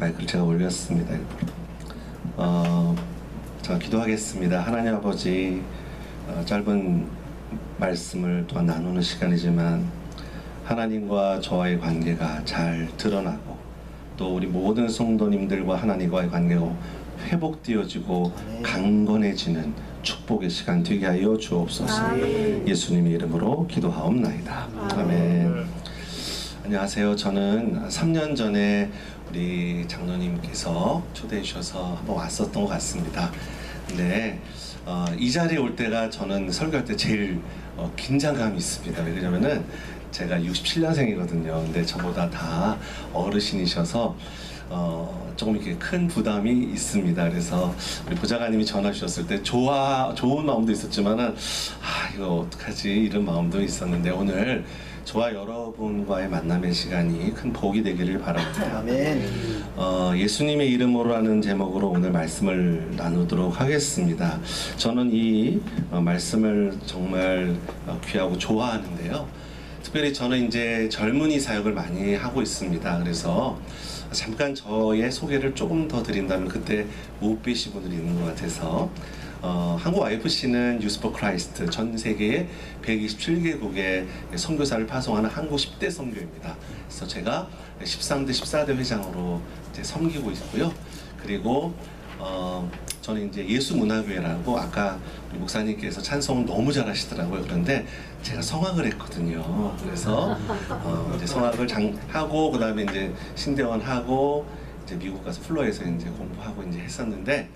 마이크를 제가 올렸습니다. 자, 기도하겠습니다. 하나님 아버지, 짧은 말씀을 또한 나누는 시간이지만 하나님과 저와의 관계가 잘 드러나고 또 우리 모든 성도님들과 하나님과의 관계가 회복되어지고 강건해지는 축복의 시간 되게 하여 주옵소서. 예수님의 이름으로 기도하옵나이다. 아멘. 안녕하세요. 저는 3년 전에 우리 장로님께서 초대해 주셔서 한번 왔었던 것 같습니다. 근데 이 자리에 올 때가 저는 설교할 때 제일 긴장감이 있습니다. 왜냐면은 제가 67년생이거든요. 근데 저보다 다 어르신이셔서 조금 이렇게 큰 부담이 있습니다. 그래서 우리 보좌관님이 전화 주셨을 때 좋은 마음도 있었지만은 이거 어떡하지 이런 마음도 있었는데 오늘 저와 여러분과의 만남의 시간이 큰 복이 되기를 바랍니다. 아멘. 예수님의 이름으로라는 제목으로 오늘 말씀을 나누도록 하겠습니다. 저는 이 말씀을 정말 귀하고 좋아하는데요. 특별히 저는 이제 젊은이 사역을 많이 하고 있습니다. 그래서 잠깐 저의 소개를 조금 더 드린다면 그때 못 뵈신 분들이 있는 것 같아서 한국 IFC는 유스 포 크라이스트 전 세계의 127개국의 선교사를 파송하는 한국 10대 선교입니다. 그래서 제가 13대 14대 회장으로 이제 섬기고 있고요. 그리고 저는 이제 예수문화교회라고 아까 우리 목사님께서 찬송을 너무 잘하시더라고요. 그런데 제가 성악을 했거든요. 그래서 이제 성악을 하고 그다음에 이제 신대원 하고 이제 미국 가서 플로에서 이제 공부하고 이제 했었는데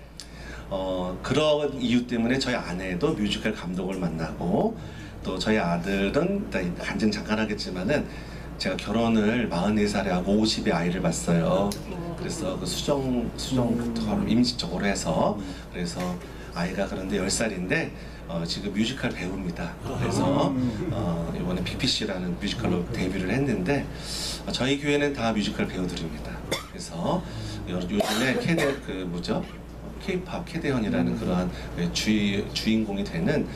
그런 이유 때문에 저희 아내도 뮤지컬 감독을 만나고 또 저희 아들은 간증 잠깐 하겠지만은 제가 결혼을 44살에 하고 50에 아이를 봤어요. 그래서 그 수정 임시적으로 해서 그래서 아이가 그런데 10살인데 지금 뮤지컬 배우입니다. 그래서 이번에 PPC라는 뮤지컬로 데뷔를 했는데 저희 교회는 다 뮤지컬 배우들입니다. 그래서 요즘에 K-팝 캐대현이라는 그러한 주인공이 되는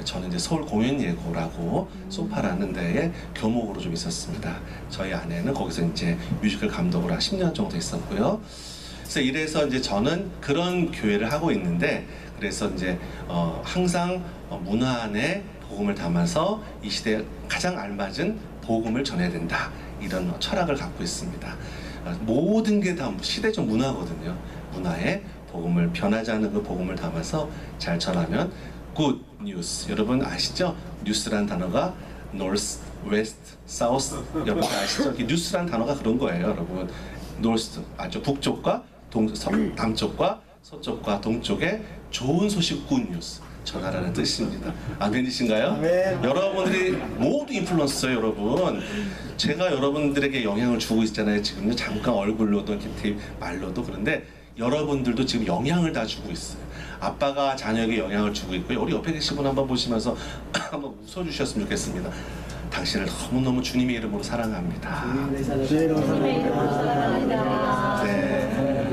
저는 이제 서울 공연예고라고 소파라는 데에 교목으로 좀 있었습니다. 저희 아내는 거기서 이제 뮤지컬 감독을 한 10년 정도 했었고요. 그래서 이래서 이제 저는 그런 교회를 하고 있는데 그래서 이제 항상 문화 안에 복음을 담아서 이 시대에 가장 알맞은 복음을 전해야 된다 이런 철학을 갖고 있습니다. 모든 게 다 시대적 문화거든요. 문화에 복음을 변하지 않는 그 복음을 담아서 잘 전하면 good news. 여러분 아시죠? 뉴스란 단어가 north, west, south. 여러분 아시죠? 뉴스란 단어가 그런 거예요, 여러분. north 아주 북쪽과 남쪽과 서쪽과 동쪽에 좋은 소식 good news 전하라는 뜻입니다. 아멘이신가요? 아멘. 여러분들이 모두 인플루언서예요, 여러분. 제가 여러분들에게 영향을 주고 있잖아요. 지금요 잠깐 얼굴로도 이렇게 말로도 그런데. 여러분들도 지금 영향을 다 주고 있어요. 아빠가 자녀에게 영향을 주고 있고요. 우리 옆에 계신 분 한번 보시면서 한번 웃어주셨으면 좋겠습니다. 당신을 너무너무 주님의 이름으로 사랑합니다. 네,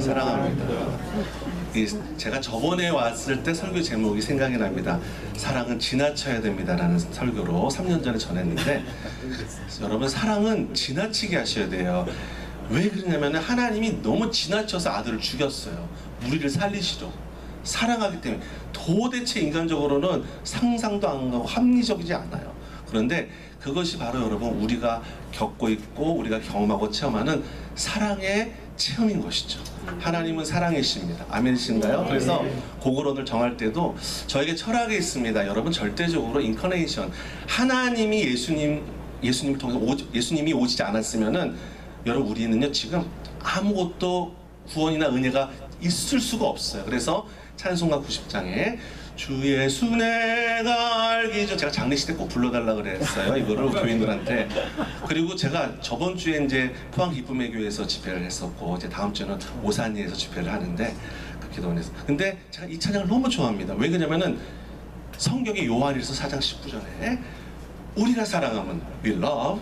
사랑합니다. 제가 저번에 왔을 때 설교 제목이 생각이 납니다. 사랑은 지나쳐야 됩니다 라는 설교로 3년 전에 전했는데 여러분 사랑은 지나치게 하셔야 돼요. 왜 그러냐면 하나님이 너무 지나쳐서 아들을 죽였어요. 우리를 살리시려고. 사랑하기 때문에 도대체 인간적으로는 상상도 안 가고 합리적이지 않아요. 그런데 그것이 바로 여러분 우리가 겪고 있고 우리가 경험하고 체험하는 사랑의 체험인 것이죠. 하나님은 사랑이십니다. 아멘이신가요? 그래서 그걸 오늘 정할 때도 저에게 철학이 있습니다. 여러분 절대적으로 인커네이션 하나님이 예수님을 통해서 예수님이 오시지 않았으면은 여러분 우리는요 지금 아무것도 구원이나 은혜가 있을 수가 없어요. 그래서 찬송가 90장에 주 예수 내가 알기 전 제가 장례식 때 꼭 불러달라 그랬어요. 이거를 교인들한테. 그리고 제가 저번 주에 이제 포항 기쁨의 교회에서 집회를 했었고 이제 다음 주는 오산리에서 집회를 하는데 그 기도원에서. 근데 제가 이 찬양을 너무 좋아합니다. 왜 그러냐면은 성경의 요한일서 4장 19절에 우리가 사랑하면 we love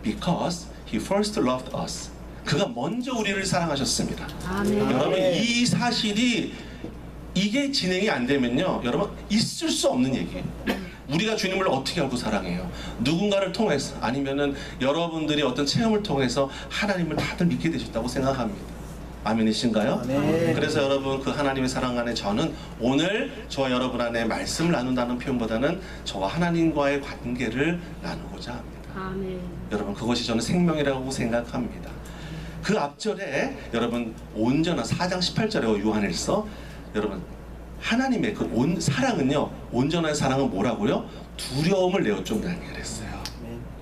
because He first loved us. 그가 먼저 우리를 사랑하셨습니다. 아멘. 여러분 이 사실이 이게 진행이 안 되면요 여러분 있을 수 없는 얘기예요. 우리가 주님을 어떻게 알고 사랑해요? 누군가를 통해서, 아니면은 여러분들이 어떤 체험을 통해서 하나님을 다들 믿게 되셨다고 생각합니다. 아멘이신가요? 아멘. 그래서 여러분, 그 하나님의 사랑 안에 저는 오늘 저와 여러분 안에 말씀을 나눈다는 표현보다는 저와 하나님과의 관계를 나누고자 합니다. 아멘. 여러분, 그것이 저는 생명이라고 생각합니다. 그 앞절에 여러분 온전한 4장 18절에 요한일서, 여러분 하나님의 그 사랑은요, 온전한 사랑은 뭐라고요? 두려움을 내어 쫓는다는 얘기를 했어요.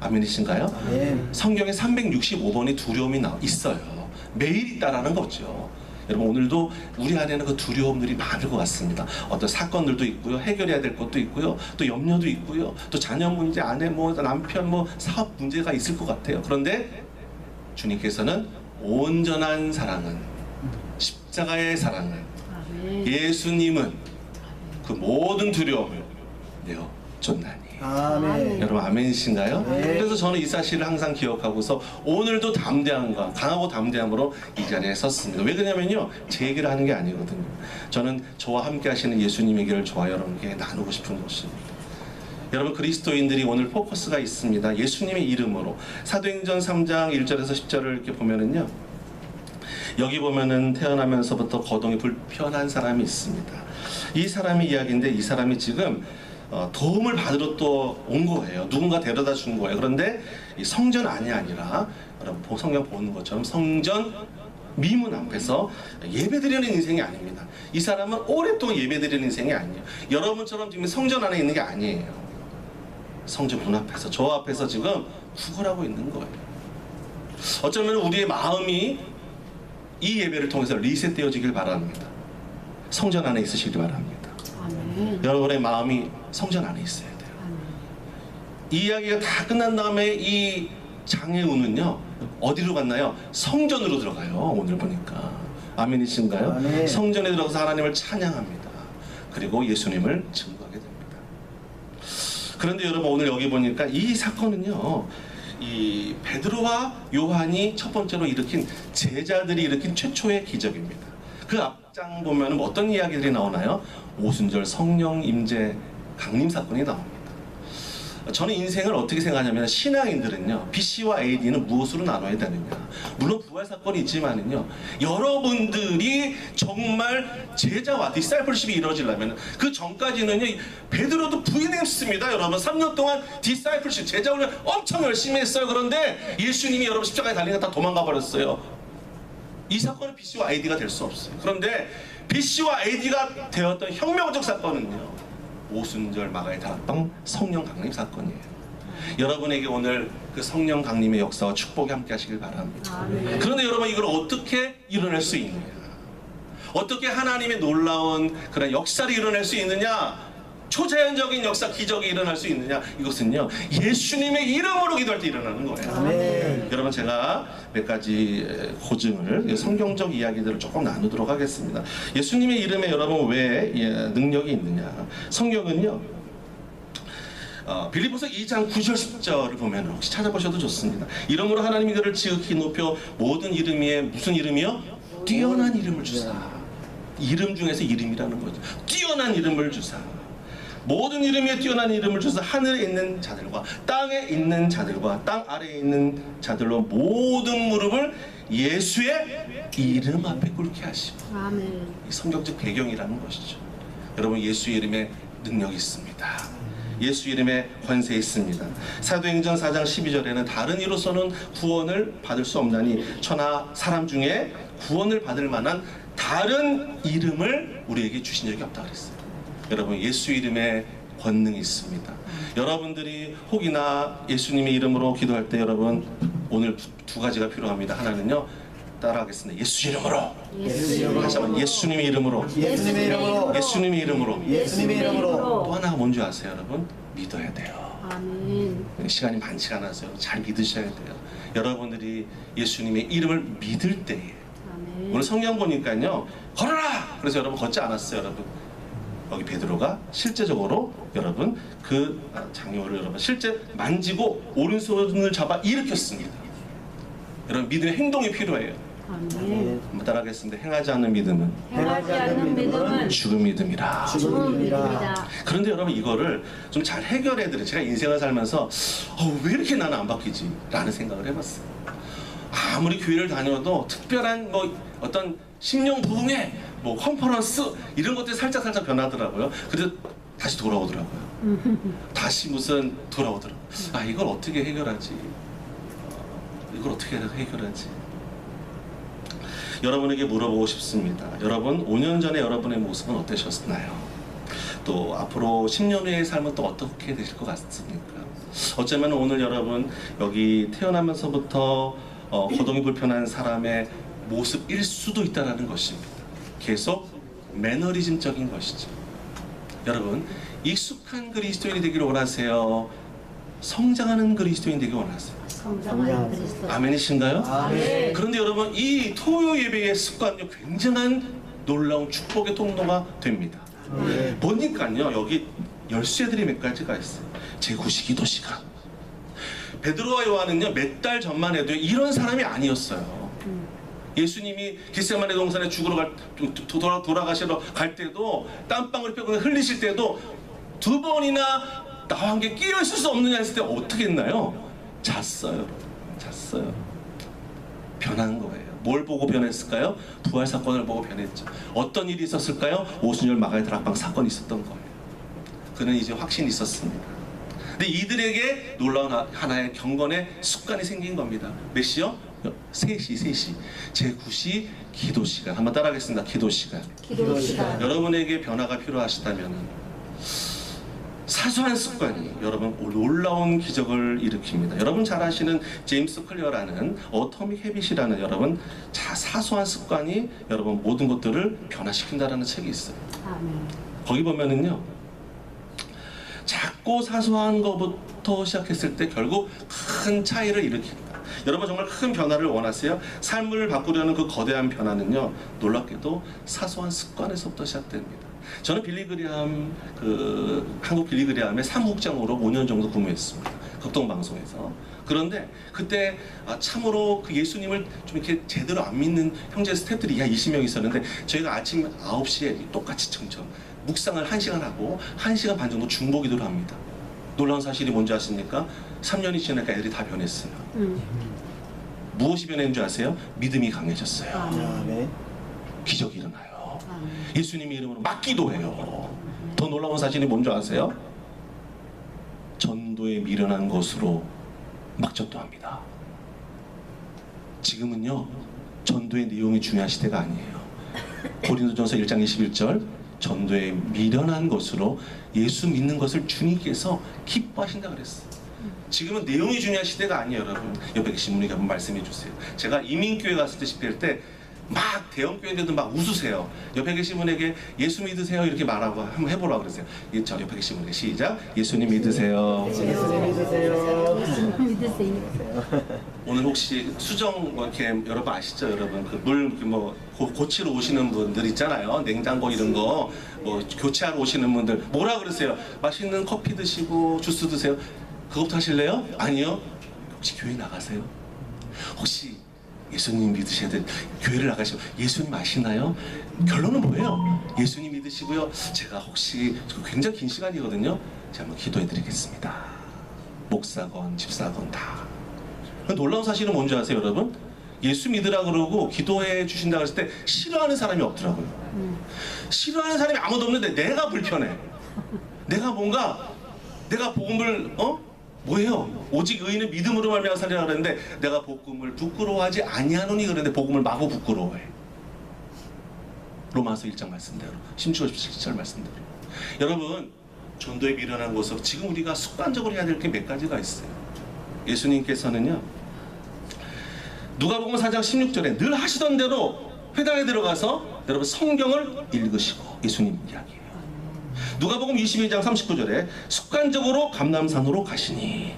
아멘이신가요? 아멘. 성경에 365번이 두려움이 있어요. 매일 있다라는 거죠. 여러분, 오늘도 우리 안에는 그 두려움들이 많을 것 같습니다. 어떤 사건들도 있고요, 해결해야 될 것도 있고요, 또 염려도 있고요, 또 자녀 문제, 아내 뭐 남편 뭐 사업 문제가 있을 것 같아요. 그런데 주님께서는 온전한 사랑은, 십자가의 사랑은, 아멘. 예수님은 그 모든 두려움을 내어 쫓나니. 아멘. 여러분, 아멘이신가요? 네. 그래서 저는 이 사실을 항상 기억하고서 오늘도 담대함과, 강하고 담대함으로 이 자리에 섰습니다. 왜 그러냐면요, 제 얘기를 하는 게 아니거든요. 저는 저와 함께 하시는 예수님 얘기를 저와 여러분께 나누고 싶은 것입니다. 여러분, 그리스도인들이 오늘 포커스가 있습니다. 예수님의 이름으로. 사도행전 3장 1절에서 10절을 이렇게 보면은요, 여기 보면은 태어나면서부터 거동이 불편한 사람이 있습니다. 이 사람의 이야기인데, 이 사람이 지금 도움을 받으러 또 온 거예요. 누군가 데려다 준 거예요. 그런데 이 성전 안이 아니라, 여러분 성경 보는 것처럼 성전 미문 앞에서 예배드리는 인생이 아닙니다. 이 사람은 오랫동안 예배드리는 인생이 아니에요. 여러분처럼 지금 성전 안에 있는 게 아니에요. 성전 문 앞에서, 저 앞에서 지금 구걸하고 있는 거예요. 어쩌면 우리의 마음이 이 예배를 통해서 리셋되어지길 바랍니다. 성전 안에 있으시길 바랍니다. 아멘. 여러분의 마음이 성전 안에 있어야 돼요. 아멘. 이 이야기가 다 끝난 다음에 이 장애우는요, 어디로 갔나요? 성전으로 들어가요. 오늘 보니까. 아멘이신가요? 아멘. 성전에 들어가서 하나님을 찬양합니다. 그리고 예수님을 증거하게 됩니다. 그런데 여러분, 오늘 여기 보니까 이 사건은요, 이 베드로와 요한이 첫 번째로 일으킨, 제자들이 일으킨 최초의 기적입니다. 그 앞장 보면 어떤 이야기들이 나오나요? 오순절 성령 임재 강림 사건이 나옵니다. 저는 인생을 어떻게 생각하냐면, 신앙인들은요, BC와 AD는 무엇으로 나눠야 되느냐. 물론 부활 사건이 있지만은요, 여러분들이 정말 제자와 디사이플십이 이루어지려면 그 전까지는요, 베드로도 부인했습니다. 여러분 3년 동안 디사이플십, 제자 훈련 엄청 열심히 했어요. 그런데 예수님이 여러분 십자가에 달리니까 다 도망가 버렸어요. 이 사건은 BC와 AD가 될 수 없어요. 그런데 BC와 AD가 되었던 혁명적 사건은요, 오순절 마가의 다락방 성령 강림 사건이에요. 여러분에게 오늘 그 성령 강림의 역사와 축복이 함께 하시길 바랍니다. 아멘. 그런데 여러분, 이걸 어떻게 이뤄낼 수 있느냐? 어떻게 하나님의 놀라운 그런 역사를 이뤄낼 수 있느냐? 초자연적인 역사, 기적이 일어날 수 있느냐? 이것은요, 예수님의 이름으로 기도할 때 일어나는 거예요. 아멘. 여러분, 제가 몇 가지 고증을, 성경적 이야기들을 조금 나누도록 하겠습니다. 예수님의 이름에 여러분 왜 능력이 있느냐? 성경은요, 빌립보서 2장 9절 10절을 보면 혹시 찾아보셔도 좋습니다. 이름으로 하나님이 그를 지극히 높여 모든 이름 위에 무슨 이름이요? 뛰어난 이름을 주사. 이름 중에서 이름이라는 거죠. 뛰어난 이름을 주사. 모든 이름 위에 뛰어난 이름을 주사 하늘에 있는 자들과 땅에 있는 자들과 땅 아래에 있는 자들로 모든 무릎을 예수의 이름 앞에 꿇게 하시고. 아멘. 이 성경적 배경이라는 것이죠. 여러분, 예수 이름에 능력이 있습니다. 예수 이름에 권세 있습니다. 사도행전 4장 12절에는 다른 이로서는 구원을 받을 수 없나니 천하 사람 중에 구원을 받을 만한 다른 이름을 우리에게 주신 적이 없다 그랬어요. 여러분, 예수 이름에 권능이 있습니다. 여러분들이 혹이나 예수님의 이름으로 기도할 때 여러분, 오늘 두 가지가 필요합니다. 하나는요, 따라하겠습니다. 예수 이름으로. 예수 이름으로. 다시 한번 예수님의 이름으로. 예수님의 이름으로. 예수님의 이름으로. 예수님의 이름으로. 또 하나가 뭔지 아세요, 여러분? 믿어야 돼요. 아멘. 시간이 많지가 않아서요. 잘 믿으셔야 돼요. 여러분들이 예수님의 이름을 믿을 때에, 아멘. 오늘 성경 보니까요, 걸어라! 그래서 여러분 걷지 않았어요, 여러분. 여기 베드로가 실제적으로 여러분 그 장요를 여러분 실제 만지고 오른손을 잡아 일으켰습니다. 여러분, 믿음의 행동이 필요해요. 아멘. 한번 따라하겠습니다. 행하지 않는 믿음은 행하지 않는 믿음은 죽은 믿음이라. 죽은 믿음이다. 그런데 여러분 이거를 좀 잘 해결해드려. 제가 인생을 살면서 왜 이렇게 나는 안 바뀌지? 라는 생각을 해봤어요. 아무리 교회를 다녀도 특별한 뭐 어떤 심령 부흥회, 뭐 컨퍼런스 이런 것들이 살짝 변하더라고요. 그래도 다시 돌아오더라고요. 다시 무슨 돌아오더라고요. 아 이걸 어떻게 해결하지? 이걸 어떻게 해결하지? 여러분에게 물어보고 싶습니다. 여러분 5년 전에 여러분의 모습은 어떠셨나요? 또 앞으로 10년 후의 삶은 또 어떻게 되실 것 같습니까? 어쩌면 오늘 여러분 여기 태어나면서부터 거동이 불편한 사람의 모습일 수도 있다는 것입니다. 계속 매너리즘적인 것이죠. 여러분 익숙한 그리스도인이 되기를 원하세요? 성장하는 그리스도인이 되기를 원하세요? 성장하는 그리스도. 아멘이신가요? 아멘. 그런데 여러분 이 토요 예배의 습관이 굉장한 놀라운 축복의 통로가 됩니다. 보니까요 여기 열쇠들이 몇 가지가 있어요. 제9시 기도 시간. 베드로와 요한은요 몇 달 전만 해도 이런 사람이 아니었어요. 예수님이 겟세마네 동산에 죽으러 돌아가시러 갈 때도 땀방울 빼고 흘리실 때도 2번이나 나와 함께 끼어 있을 수 없느냐 했을 때 어떻게 했나요? 잤어요. 잤어요. 변한 거예요. 뭘 보고 변했을까요? 부활 사건을 보고 변했죠. 어떤 일이 있었을까요? 오순절 마가의 다락방 사건이 있었던 거예요. 그는 이제 확신이 있었습니다. 근데 이들에게 놀라운 하나의 경건의 습관이 생긴 겁니다. 몇 시요? 3시. 제9시 기도 시간. 한번 따라하겠습니다. 기도 시간. 기도 시간. 여러분에게 변화가 필요하시다면 사소한 습관이 여러분 놀라운 기적을 일으킵니다. 여러분 잘 아시는 제임스 클리어라는 어토믹 헤빗이라는 여러분 사소한 습관이 여러분 모든 것들을 변화시킨다라는 책이 있어요. 아멘. 거기 보면은요 작고 사소한 것부터 시작했을 때 결국 큰 차이를 일으킨다. 여러분 정말 큰 변화를 원하세요? 삶을 바꾸려는 그 거대한 변화는요 놀랍게도 사소한 습관에서부터 시작됩니다. 저는 빌리그리암 한국 빌리그리암의 사무국장으로 5년 정도 근무했습니다. 극동방송에서. 그런데 그때 참으로 그 예수님을 좀 이렇게 제대로 안 믿는 형제 스태프들이 한 20명 있었는데 저희가 아침 9시에 똑같이 묵상을 1시간 하고 1시간 반 정도 중보 기도를 합니다. 놀라운 사실이 뭔지 아십니까? 3년이 지나니까 애들이 다 변했어요. 무엇이 변한 줄 아세요? 믿음이 강해졌어요. 아멘. 기적이 일어나요. 아멘. 예수님의 이름으로 막 기도해요. 더 놀라운 사실이 뭔지 아세요? 전도에 미련한 것으로 막 전도합니다. 지금은요 전도의 내용이 중요한 시대가 아니에요. 고린도전서 1장 21절 전도에 미련한 것으로 예수 믿는 것을 주님께서 기뻐하신다 그랬어요. 지금은 내용이 중요한 시대가 아니에요. 여러분 옆에 계신 분에게 한번 말씀해 주세요. 제가 이민교회 갔을 때 집회할 때 막 대형교회인데도 막 웃으세요. 옆에 계신 분에게 예수 믿으세요 이렇게 말하고 한번 해보라고 그랬어요. 저 옆에 계신 분에게 시작. 예수님 믿으세요. 예수님 믿으세요. 믿으세요. 오늘 혹시 수정 뭐 이렇게 여러분 아시죠? 여러분 그 물 뭐 고치러 오시는 분들 있잖아요. 냉장고 이런 거 뭐 교체하러 오시는 분들 뭐라 그러세요? 맛있는 커피 드시고 주스 드세요. 그것부터 하실래요? 아니요. 혹시 교회 나가세요? 혹시 예수님 믿으셔야 돼. 교회를 나가시고 예수님 아시나요? 결론은 뭐예요? 예수님 믿으시고요. 제가 혹시 굉장히 긴 시간이거든요. 제가 한번 기도해 드리겠습니다. 목사건 집사건 다. 놀라운 사실은 뭔지 아세요, 여러분? 예수 믿으라 그러고 기도해 주신다고 했을 때 싫어하는 사람이 없더라고요. 싫어하는 사람이 아무도 없는데 내가 불편해. 내가 복음을 뭐예요? 오직 의인은 믿음으로 말미암아 살리라 그랬는데 내가 복음을 부끄러워하지 아니하노니 그랬는데 복음을 마구 부끄러워해. 로마서 1장 말씀대로 심지어 17절 말씀대로. 여러분 전도에 미련한 것은 지금 우리가 습관적으로 해야 될 게 몇 가지가 있어요. 예수님께서는요 누가복음 4장 16절에 늘 하시던 대로 회당에 들어가서 여러분 성경을 읽으시고 예수님 이야기해요. 누가복음 22장 39절에 습관적으로 감람산으로 가시니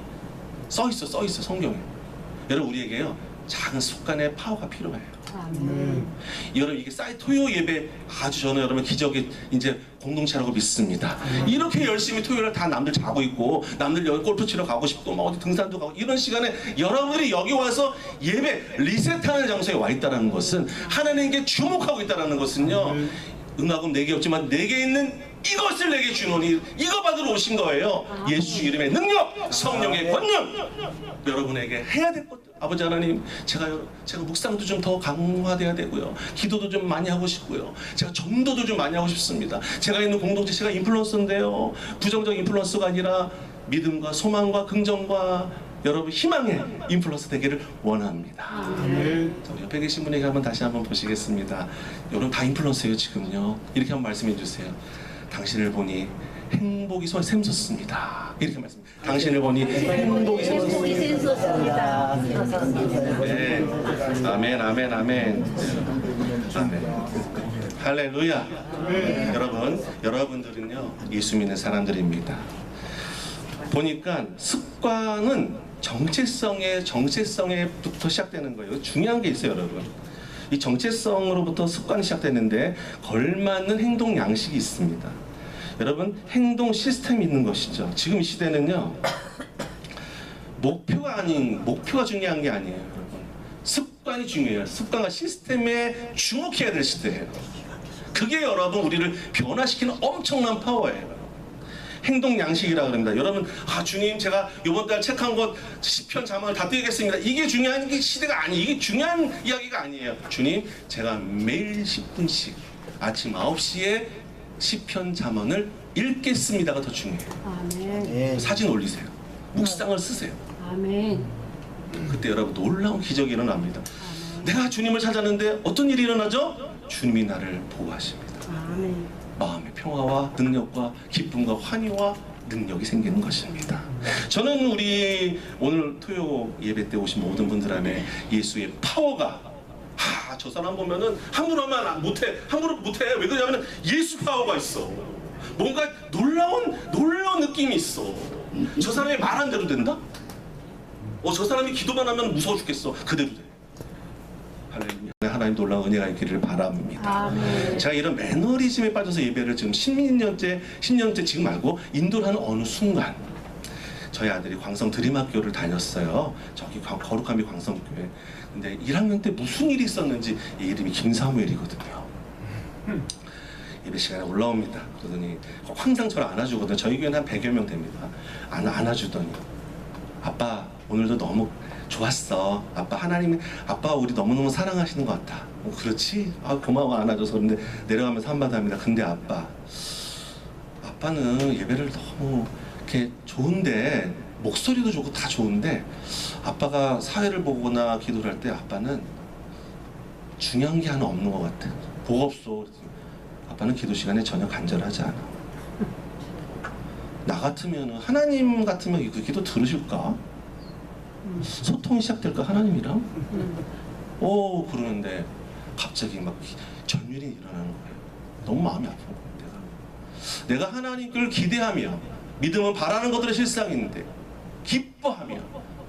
써 있어 성경에. 여러분 우리에게요 작은 습관의 파워가 필요해요. 아멘. 여러분 이게 토요 예배 아주 저는 여러분 기적의 이제 공동체라고 믿습니다. 이렇게 열심히 토요일에 다 남들 자고 있고 남들 여기 골프 치러 가고 싶고 막 어디 등산도 가고 이런 시간에 여러분들이 여기 와서 예배 리셋하는 장소에 와 있다는 것은 하나님께 주목하고 있다는 것은요. 응답은 내게 없지만 내게 있는 이것을 내게 주노니 이거 받으러 오신 거예요. 예수 이름의 능력, 성령의 권능, 여러분에게 해야 될 것들. 아버지 하나님, 제가 묵상도 좀 더 강화돼야 되고요. 기도도 좀 많이 하고 싶고요. 제가 전도도 좀 많이 하고 싶습니다. 제가 있는 공동체, 제가 인플루언서인데요. 부정적 인플루언서가 아니라 믿음과 소망과 긍정과 여러분 희망의 인플루언서 되기를 원합니다. 자, 우리 옆에 계신 분에게 한번 다시 한번 보시겠습니다. 여러분 다 인플루언서예요 지금요. 이렇게 한번 말씀해 주세요. 당신을 보니 행복이 샘솟습니다. 이렇게 말씀. 당신을 보니 행복이 행복이 샘솟습니다. 네. 아멘, 아멘, 아멘. 아멘. 할렐루야. 여러분들은요 예수 믿는 사람들입니다. 보니까 습관은 정체성에부터 시작되는 거예요. 중요한 게 있어요, 여러분. 이 정체성으로부터 습관이 시작되는데 걸맞는 행동 양식이 있습니다. 여러분 행동 시스템이 있는 것이죠. 지금 이 시대는요 목표가 중요한 게 아니에요, 여러분. 습관이 중요해요. 습관과 시스템에 주목해야 될 시대예요. 그게 여러분 우리를 변화시키는 엄청난 파워예요. 행동 양식이라 그럽니다. 여러분, 주님 제가 이번 달 책한 것 시편 자문을 다 띄우겠습니다. 이게 중요한 게 시대가 아니에요. 이게 중요한 이야기가 아니에요. 주님, 제가 매일 10분씩 아침 9시에 시편 자문을 읽겠습니다가 더 중요해요. 아멘. 사진 올리세요. 묵상을 쓰세요. 아멘. 그때 여러분 놀라운 기적이 일어납니다. 내가 주님을 찾았는데 어떤 일이 일어나죠? 주님이 나를 보호하십니다. 아멘. 마음의 평화와 능력과 기쁨과 환희와 능력이 생기는 것입니다. 저는 우리 오늘 토요 예배 때 오신 모든 분들 안에 예수의 파워가 저 사람 보면은 함부로 못해. 왜 그러냐면 예수 파워가 있어. 뭔가 놀라운 느낌이 있어. 저 사람이 말한 대로 된다? 저 사람이 기도만 하면 무서워 죽겠어. 그대로 돼. 할렐루야. 하나님 놀라운 은혜가 있기를 바랍니다. 아멘. 제가 이런 매너리즘에 빠져서 예배를 지금 10년째 지금 말고 인도를 하는 어느 순간 저희 아들이 광성 드림학교를 다녔어요. 저기 거룩함이 광성교회. 근데 1학년 때 무슨 일이 있었는지 이름이 김사무엘이거든요. 예배 시간에 올라옵니다. 그러더니 항상 저를 안아주거든요. 저희 교회는 한 100여 명 됩니다. 안아주더니 아빠 오늘도 너무 좋았어. 아빠 우리 너무너무 사랑하시는 것 같아. 그렇지? 고마워 안아줘서. 근데 내려가면서 한마디 합니다. 근데 아빠는 예배를 너무 이렇게 좋은데 목소리도 좋고 다 좋은데 아빠가 사회를 보거나 기도를 할 때 아빠는 중요한 게 하나 없는 것 같아. 뭐가 없어. 아빠는 기도 시간에 전혀 간절하지 않아. 나 같으면 하나님 같으면 그 기도 들으실까? 소통이 시작될까 하나님이랑? 그러는데 갑자기 막 전율이 일어나는 거예요. 너무 마음이 아픈 거예요. 내가 하나님을 기대하며 믿음은 바라는 것들의 실상인데 기뻐하며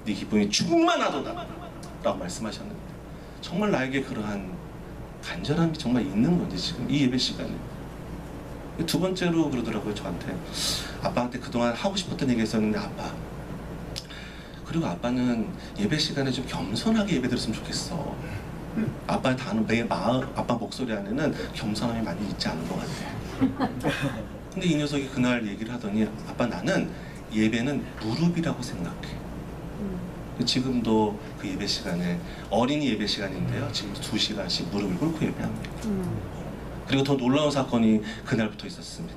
네 기쁨이 충만하도다 라고 말씀하셨는데 정말 나에게 그러한 간절함이 정말 있는 건지 지금 이 예배 시간에. 두 번째로 그러더라고요. 저한테 아빠한테 그동안 하고 싶었던 얘기 했었는데 그리고 아빠는 예배 시간에 좀 겸손하게 예배 드렸으면 좋겠어. 아빠의 단어, 아빠 목소리 안에는 겸손함이 많이 있지 않은 것 같아. 근데 이 녀석이 그날 얘기를 하더니 아빠 나는 예배는 무릎이라고 생각해. 지금도 그 예배 시간에 어린이 예배 시간인데요. 지금 2시간씩 무릎을 꿇고 예배합니다. 그리고 더 놀라운 사건이 그날부터 있었습니다.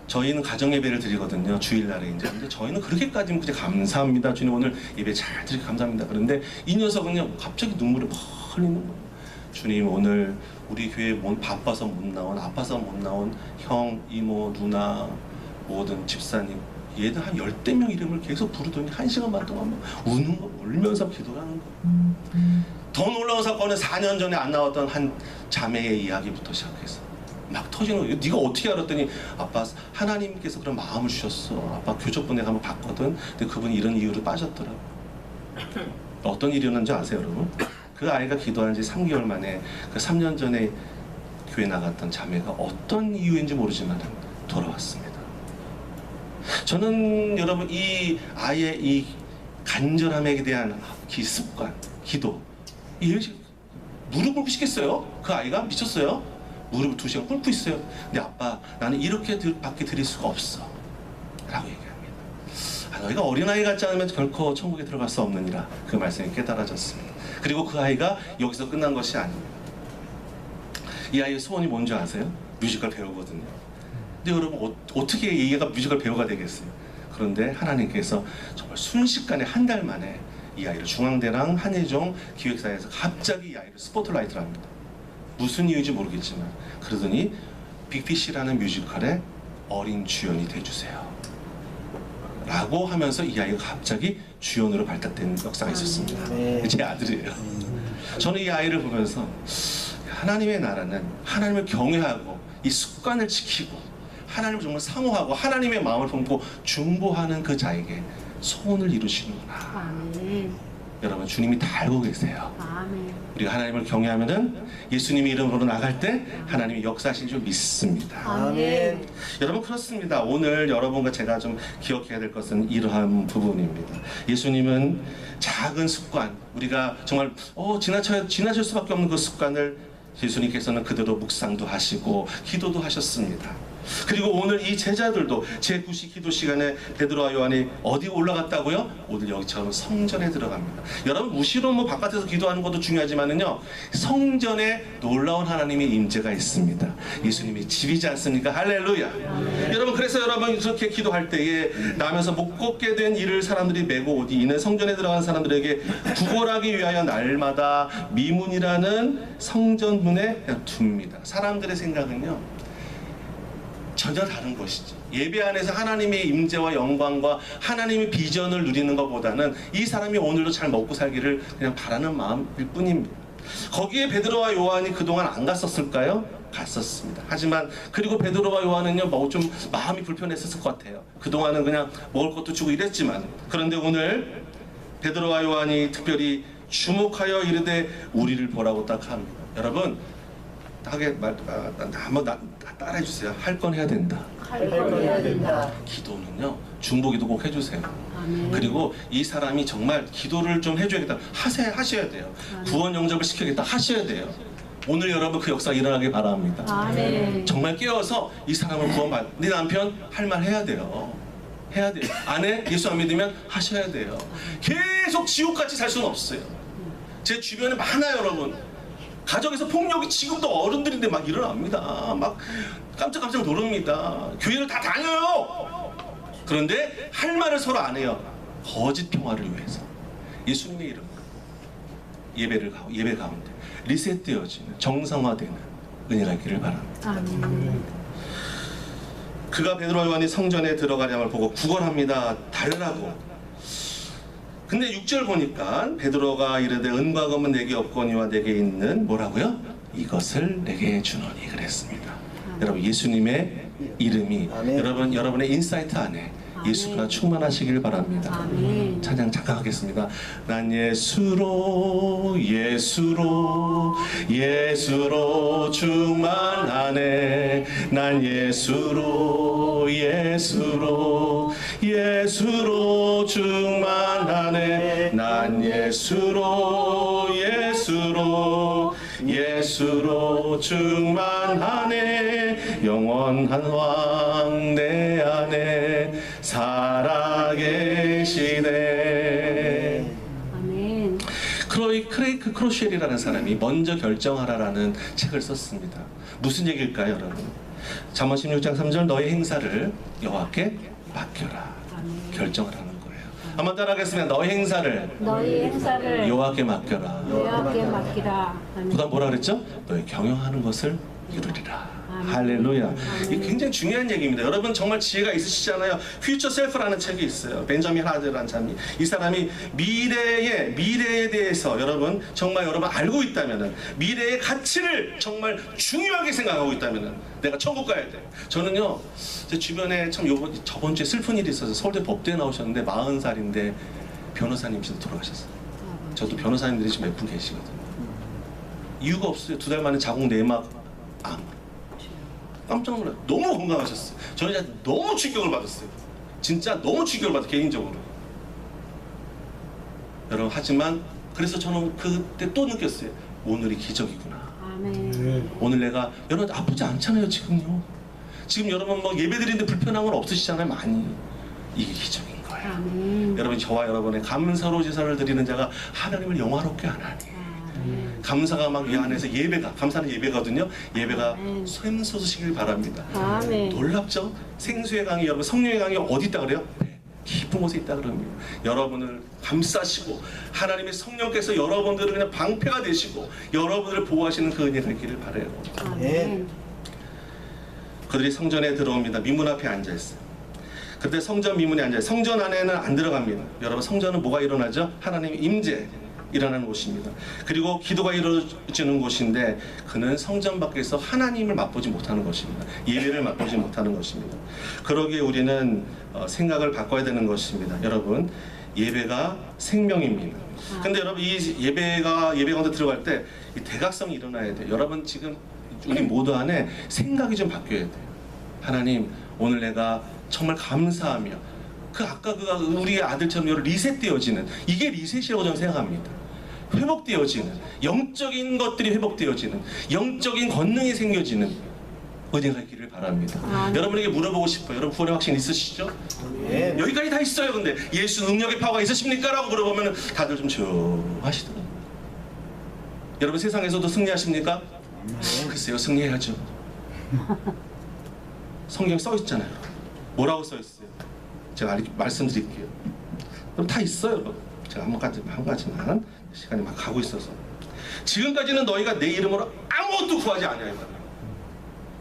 저희는 가정 예배를 드리거든요. 주일날에 이제. 근데 저희는 그렇게까지는 그냥 감사합니다. 주님 오늘 예배 잘 드리고 감사합니다. 그런데 이 녀석은요 갑자기 눈물이 막 흘리는 거예요. 주님 오늘 우리 교회에 바빠서 못 나온, 아파서 못 나온 형, 이모, 누나, 모든 집사님 얘들 한 10대 명 이름을 계속 부르더니 1시간 반 동안 막 우는 거, 울면서 기도를 하는 거. 더 놀라운 사건은 4년 전에 안 나왔던 한 자매의 이야기부터 시작해서 막 터지는 거예요. 네가 어떻게 알았더니 아빠 하나님께서 그런 마음을 주셨어. 아빠 교접분 내가 한번 봤거든. 근데 그분이 이런 이유로 빠졌더라고. 어떤 일이었는지 아세요 여러분? 그 아이가 기도한 지 3개월 만에 그 3년 전에 교회 나갔던 자매가 어떤 이유인지 모르지만 돌아왔습니다. 저는 여러분 이 아이의 이 간절함에 대한 습관, 기도, 이 무릎을 꿇시겠어요? 그 아이가 미쳤어요? 무릎을 2시간 꿇고 있어요. 근데 아빠, 나는 이렇게 밖에 드릴 수가 없어 라고 얘기합니다. 너희가 어린아이 같지 않으면 결코 천국에 들어갈 수 없느니라, 그 말씀이 깨달아졌습니다. 그리고 그 아이가 여기서 끝난 것이 아닙니다. 이 아이의 소원이 뭔지 아세요? 뮤지컬 배우거든요. 근데 여러분 어떻게 이 애가 뮤지컬 배우가 되겠어요? 그런데 하나님께서 정말 순식간에 한 달 만에 이 아이를 중앙대랑 한예종 기획사에서 갑자기 이 아이를 스포트라이트를 합니다. 무슨 이유인지 모르겠지만 그러더니 빅피쉬라는 뮤지컬의 어린 주연이 돼주세요 라고 하면서 이 아이가 갑자기 주연으로 발탁된 역사가 있었습니다. 네. 제 아들이에요. 저는 이 아이를 보면서 하나님의 나라는 하나님을 경외하고 이 습관을 지키고 하나님을 정말 사모하고 하나님의 마음을 품고 중보하는 그 자에게 소원을 이루시는구나. 아멘. 여러분 주님이 다 알고 계세요. 아멘. 우리가 하나님을 경외하면은 예수님의 이름으로 나갈 때 하나님이 역사하신 줄 믿습니다. 아멘. 여러분 그렇습니다. 오늘 여러분과 제가 좀 기억해야 될 것은 이러한 부분입니다. 예수님은 작은 습관, 우리가 정말 지나칠 수밖에 없는 그 습관을 예수님께서는 그대로 묵상도 하시고 기도도 하셨습니다. 그리고 오늘 이 제자들도 제9시 기도 시간에 베드로와 요한이 어디 올라갔다고요? 오늘 여기처럼 성전에 들어갑니다. 여러분 무시로 바깥에서 기도하는 것도 중요하지만은요, 성전에 놀라운 하나님의 임재가 있습니다. 예수님의 집이지 않습니까? 할렐루야. 여러분 그래서 여러분 이렇게 기도할 때에 나면서 못 걷게 된 이를 사람들이 메고 오디 이는 성전에 들어가는 사람들에게 구걸하기 위하여 날마다 미문이라는 성전 문에 둡니다. 사람들의 생각은요 전혀 다른 것이죠. 예배 안에서 하나님의 임재와 영광과 하나님의 비전을 누리는 것보다는 이 사람이 오늘도 잘 먹고 살기를 그냥 바라는 마음일 뿐입니다. 거기에 베드로와 요한이 그동안 안 갔었을까요? 갔었습니다. 하지만 그리고 베드로와 요한은요 좀 마음이 불편했었을 것 같아요. 그동안은 그냥 먹을 것도 주고 이랬지만, 그런데 오늘 베드로와 요한이 특별히 주목하여 이르되 우리를 보라고 딱 합니다. 여러분 한번 따라해 주세요. 할 건 해야 된다. 할 건 해야 된다. 기도는요 중보기도 꼭 해주세요. 아멘. 그리고 이 사람이 정말 기도를 좀 해줘야겠다. 하셔야 돼요. 아멘. 구원 영접을 시켜야겠다. 하셔야 돼요. 오늘 여러분 그 역사가 일어나길 바랍니다. 아멘. 정말 깨어서 이 사람을 구원받. 네 남편 할 말 해야 돼요. 해야 돼요. 아내 예수 안 믿으면 하셔야 돼요. 계속 지옥같이 살 수는 없어요. 제 주변에 많아요, 여러분. 가정에서 폭력이 지금도 어른들인데 막 일어납니다. 막 깜짝깜짝 놀랍니다. 교회를 다 다녀요. 그런데 할 말을 서로 안 해요. 거짓 평화를 위해서 예수님의 이름으로 예배 가운데 리셋되어지는 정상화되는 은혜가 있기를 바랍니다. 아멘. 그가 베드로와 요한이 성전에 들어가량을 보고 구걸합니다. 달라고. 근데 6절 보니까 베드로가 이르되 은과 금은 내게 없거니와 내게 있는 뭐라고요? 이것을 내게 주노니 그랬습니다. 여러분 예수님의 이름이 아멘. 여러분의 인사이트 안에 예수가 충만하시길 바랍니다. 아멘. 찬양 잠깐 하겠습니다. 난 예수로 충만하네. 난 예수로 충만하네. 난 예수로 충만하네. 영원한 왕 내 안에 살아계시네. 아멘. 크레이크 크로쉘이라는 사람이 먼저 결정하라라는 책을 썼습니다. 무슨 얘기일까요, 여러분? 잠언 16장 3절 너의 행사를 여호와께 맡겨라. 아멘. 결정하라는 거예요. 한번 따라하겠습니다. 너의 행사를 너희 행사를 여호와께 맡겨라. 여호와께 맡기라. 아멘. 그다음 뭐라 그랬죠? 너의 경영하는 것을 이루리라. 아멘. 할렐루야. 이게 아멘. 굉장히 중요한 얘기입니다. 여러분 정말 지혜가 있으시잖아요. 퓨처 셀프라는 책이 있어요. 벤자민 하드라는 사람이, 이 사람이 미래에 대해서 여러분 정말 여러분 알고 있다면은, 미래의 가치를 정말 중요하게 생각하고 있다면은 내가 천국 가야 돼. 저는요 제 주변에 참 저번 주에 슬픈 일이 있어서 서울대 법대에 나오셨는데 40살인데 변호사님이시도 돌아가셨어요. 저도 변호사님들이 지금 몇 분 계시거든요. 이유가 없어요. 2달 만에 자궁 내막 암. 깜짝 놀라요. 너무 건강하셨어요. 저는 진짜 너무 충격을 받았어요. 진짜 너무 충격을 받았어요. 개인적으로. 여러분 하지만 그래서 저는 그때 또 느꼈어요. 오늘이 기적이구나. 아멘. 오늘 내가 여러분 아프지 않잖아요. 지금요. 지금 여러분 뭐 예배드리는데 불편한 건 없으시잖아요. 많이. 이게 기적인 거예요. 아멘. 여러분 저와 여러분의 감사로 제사를 드리는 자가 하나님을 영화롭게 하나니. 아멘. 감사가 막 이 안에서 예배가 감사는 예배거든요. 예배가 샘솟으시길 바랍니다. 아멘. 놀랍죠? 생수의 강이 여러분 성령의 강이 어디 있다 그래요? 네, 깊은 곳에 있다 그럽니다. 여러분을 감싸시고 하나님의 성령께서 여러분들을 그냥 방패가 되시고 여러분들을 보호하시는 그 은혜가 있기를 바라요. 아멘. 그들이 성전에 들어옵니다. 미문 앞에 앉아 있어요. 그때 성전 미문에 앉아 있어요. 성전 안에는 안 들어갑니다. 여러분 성전은 뭐가 일어나죠? 하나님의 임재 일어나는 곳입니다. 그리고 기도가 이루어지는 곳인데 그는 성전 밖에서 하나님을 맛보지 못하는 것입니다. 예배를 맛보지 못하는 것입니다. 그러기에 우리는 생각을 바꿔야 되는 것입니다. 여러분 예배가 생명입니다. 근데 여러분 이 예배 가운데 들어갈 때 이 대각성이 일어나야 돼요. 여러분 지금 우리 모두 안에 생각이 좀 바뀌어야 돼요. 하나님 오늘 내가 정말 감사하며 그 아까 그 우리의 아들처럼 리셋되어지는 이게 리셋이라고 저는 생각합니다. 회복되어지는 영적인 것들이 회복되어지는 영적인 권능이 생겨지는 은혜가 있기를 바랍니다. 여러분에게 물어보고 싶어요. 여러분 구원의 확신 있으시죠? 예. 여기까지 다 있어요. 근데 예수 능력의 파워가 있으십니까? 라고 물어보면 다들 좀 조용하시더라고요. 여러분 세상에서도 승리하십니까? 글쎄요, 승리해야죠. 성경 써 있잖아요. 뭐라고 써 있어요? 제가 말씀드릴게요. 그럼 다 있어요. 여러분. 제가 한 가지만 시간이 막 가고 있어서 지금까지는 너희가 내 이름으로 아무것도 구하지 아니하였다.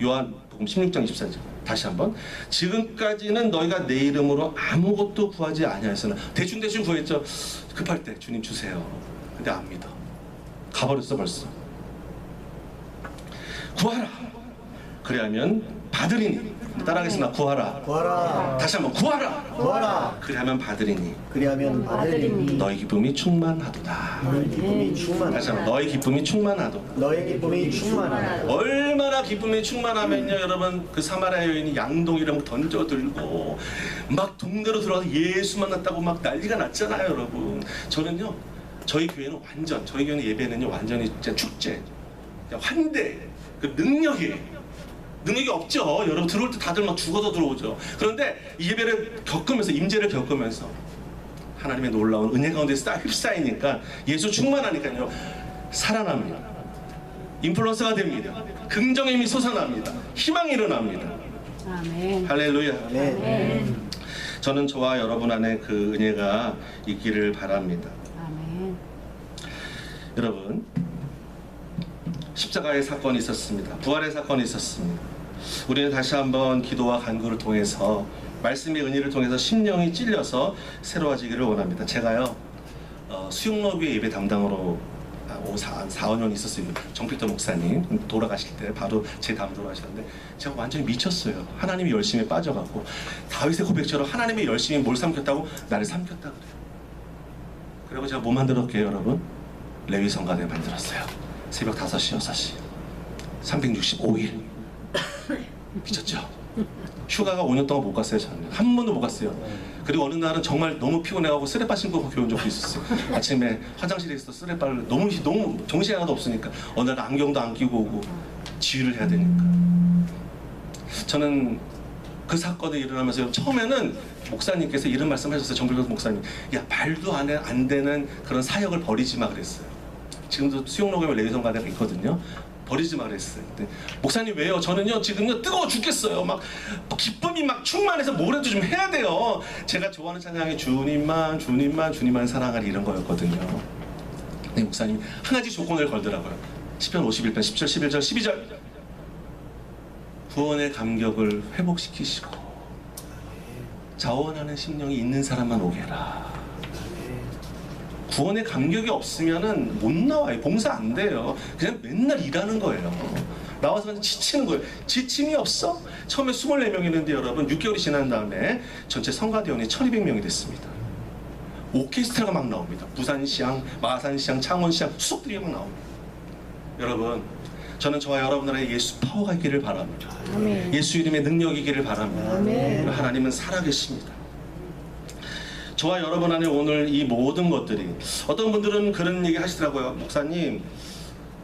요한복음 16장 24절 다시 한번 지금까지는 너희가 내 이름으로 아무것도 구하지 아니하였으나 대충 구했죠. 급할 때 주님 주세요. 근데 안 믿어. 가버렸어 벌써. 구하라. 그래야면 받으리니. 따라하겠습니다. 구하라. 구하라. 다시 한번 구하라. 구하라. 그래야면 받으리니. 그리하면 받으리니. 너희 기쁨이 충만하도다. 너희 기쁨이 충만하다. 다시 한번 너희 기쁨이 충만하도다. 너희 기쁨이 충만하다. 얼마나 기쁨이 충만하면요 여러분 그 사마리아 여인이 양동이랑 던져 들고 막 동네로 들어가서 예수 만났다고 막 난리가 났잖아요. 여러분 저는요 저희 교회는 저희 교회는 예배는요 완전히 진짜 축제 환대 그 능력이 없죠. 여러분 들어올 때 다들 막 죽어서 들어오죠. 그런데 이 예배를 겪으면서 임재를 겪으면서 하나님의 놀라운 은혜 가운데 휩싸이니까 예수 충만하니까요 살아납니다. 인플루언서가 됩니다. 긍정의 힘이 솟아납니다. 희망이 일어납니다. 아멘. 할렐루야. 아멘. 저는 저와 여러분 안에 그 은혜가 있기를 바랍니다. 아멘. 여러분 십자가의 사건이 있었습니다. 부활의 사건이 있었습니다. 우리는 다시 한번 기도와 간구를 통해서 말씀의 은혜를 통해서 심령이 찔려서 새로워지기를 원합니다. 제가요 수용로교회 예배 담당으로 4년 있었어요. 정필도 목사님 돌아가실 때 바로 제 담당으로 하셨는데 제가 완전히 미쳤어요. 하나님이 열심히 빠져가고 다윗의 고백처럼 하나님이 열심히 뭘 삼켰다고 나를 삼켰다 그래요. 그리고 제가 뭐 만들었게요 여러분? 레위 성가대 만들었어요. 새벽 5시 6시 365일 미쳤죠? 휴가가 5년 동안 못 갔어요. 저는 한 번도 못 갔어요. 그리고 어느 날은 정말 너무 피곤해가고 쓰레빠 신고 교회 온 적도 있었어요. 아침에 화장실에 있어 쓰레빠를 너무 정신이 하나도 없으니까 어느 날 안경도 안 끼고 오고 지휘를 해야 되니까 저는 그 사건이 일어나면서 처음에는 목사님께서 이런 말씀하셨어요. 정필도 목사님, 야 말도 안 되는 그런 사역을 버리지 마 그랬어요. 지금도 수용로교회 레위성가대가 있거든요. 버리지 마 그랬어요. 근데 목사님 왜요? 저는요 지금요 뜨거워 죽겠어요. 막 기쁨이 막 충만해서 뭐라도 좀 해야 돼요. 제가 좋아하는 찬양이 주님만 사랑하리 이런 거였거든요. 근데 목사님이 한 가지 조건을 걸더라고요. 시편 51편 10절 11절 12절 구원의 감격을 회복시키시고 자원하는 심령이 있는 사람만 오게라. 구원의 감격이 없으면은 못 나와요. 봉사 안 돼요. 그냥 맨날 일하는 거예요. 나와서 그냥 지치는 거예요. 지침이 없어? 처음에 24명이 있는데 여러분 6개월이 지난 다음에 전체 성가대원이 1200명이 됐습니다. 오케스트라가 막 나옵니다. 부산시향, 마산시향, 창원시향 수석들이 막 나옵니다. 여러분, 저는 저와 여러분들의 예수 파워가 있기를 바랍니다. 아멘. 예수 이름의 능력이기를 바랍니다. 아멘. 하나님은 살아계십니다. 저와 여러분 안에 오늘 이 모든 것들이, 어떤 분들은 그런 얘기 하시더라고요. 목사님,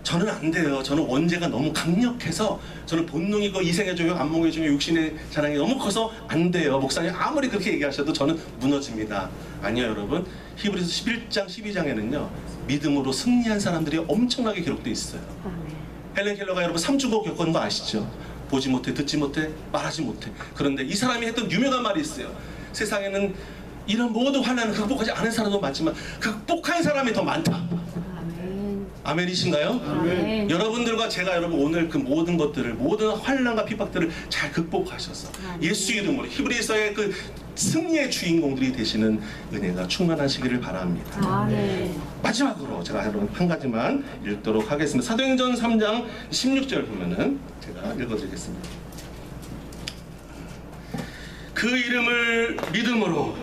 저는 안 돼요. 저는 원죄가 너무 강력해서, 저는 본능이고 이생의 조용, 안목의 조용, 육신의 자랑이 너무 커서 안 돼요. 목사님 아무리 그렇게 얘기하셔도 저는 무너집니다. 아니요, 여러분. 히브리서 11장 12장에는요 믿음으로 승리한 사람들이 엄청나게 기록되어 있어요. 아멘. 헬렌 켈러가 여러분 3주고 겪은 거 아시죠? 보지 못해, 듣지 못해, 말하지 못해. 그런데 이 사람이 했던 유명한 말이 있어요. 세상에는 이런 모든 환난을 극복하지 않은 사람도 많지만 극복한 사람이 더 많다. 아멘. 아멘이신가요? 아멘. 여러분들과 제가 여러분 오늘 그 모든 것들을, 모든 환난과 핍박들을 잘 극복하셔서 아멘. 예수 이름으로 히브리서의 그 승리의 주인공들이 되시는 은혜가 충만하시기를 바랍니다. 아멘. 마지막으로 제가 여러분 한 가지만 읽도록 하겠습니다. 사도행전 3장 16절 보면은 제가 읽어드리겠습니다. 그 이름을 믿음으로,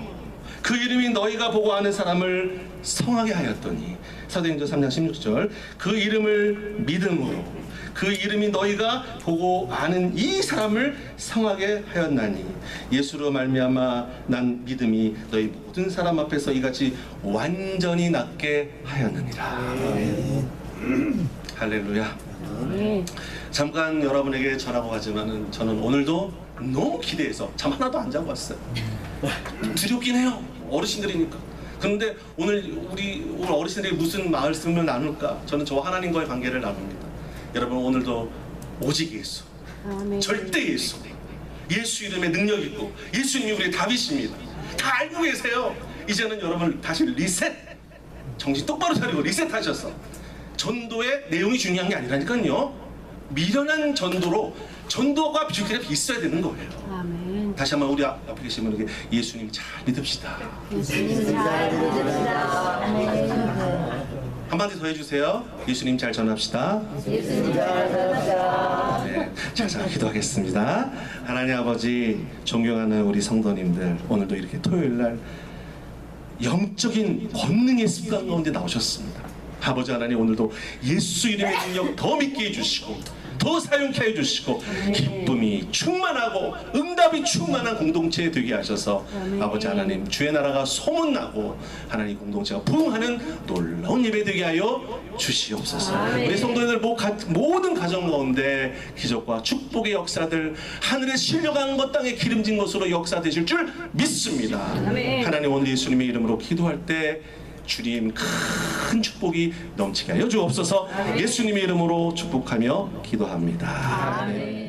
그 이름이 너희가 보고 아는 사람을 성하게 하였더니, 사도행전 3장 16절, 그 이름을 믿음으로, 그 이름이 너희가 보고 아는 이 사람을 성하게 하였나니 예수로 말미암아 난 믿음이 너희 모든 사람 앞에서 이같이 완전히 낫게 하였느니라. 할렐루야. 아멘. 잠깐 여러분에게 전하고 가지만은 저는 오늘도 너무 기대해서 잠 하나도 안 자고 왔어요. 두렵긴 해요. 어르신들이니까. 그런데 오늘 우리 어르신들이 무슨 말씀을 나눌까? 저는 저와 하나님과의 관계를 나눕니다. 여러분 오늘도 오직 예수, 아멘. 절대 예수, 예수 이름의 능력 있고 예수님이 우리의 답이십니다. 다 알고 계세요. 이제는 여러분 다시 리셋, 정신 똑바로 차리고 리셋하셔서, 전도의 내용이 중요한 게 아니라니까요. 미련한 전도로, 전도가 비주기가 있어야 되는 거예요. 아멘. 다시 한번 우리 앞에 계신 분에게 예수님 잘 믿읍시다. 예수님 잘 믿읍시다. 아멘. 한마디 더 해주세요. 예수님 잘 전합시다. 예수님 잘 믿읍시다. 네, 자, 기도하겠습니다. 하나님 아버지, 존경하는 우리 성도님들, 오늘도 이렇게 토요일날 영적인 권능의 습관 가운데 나오셨습니다. 아버지 하나님, 오늘도 예수 이름의 능력 더 믿게 해주시고 더 사용케 해주시고 기쁨이 충만하고 응답이 충만한 공동체 되게 하셔서 아버지 하나님, 주의 나라가 소문나고 하나님 공동체가 부흥하는 놀라운 예배 되게 하여 주시옵소서. 우리 성도님들 모든 가정 가운데 기적과 축복의 역사들, 하늘에 실려간 것 땅에 기름진 것으로 역사되실 줄 믿습니다. 하나님, 오늘 예수님의 이름으로 기도할 때 주님 큰 축복이 넘치게 하여 주옵소서. 예수님의 이름으로 축복하며 기도합니다. 아멘.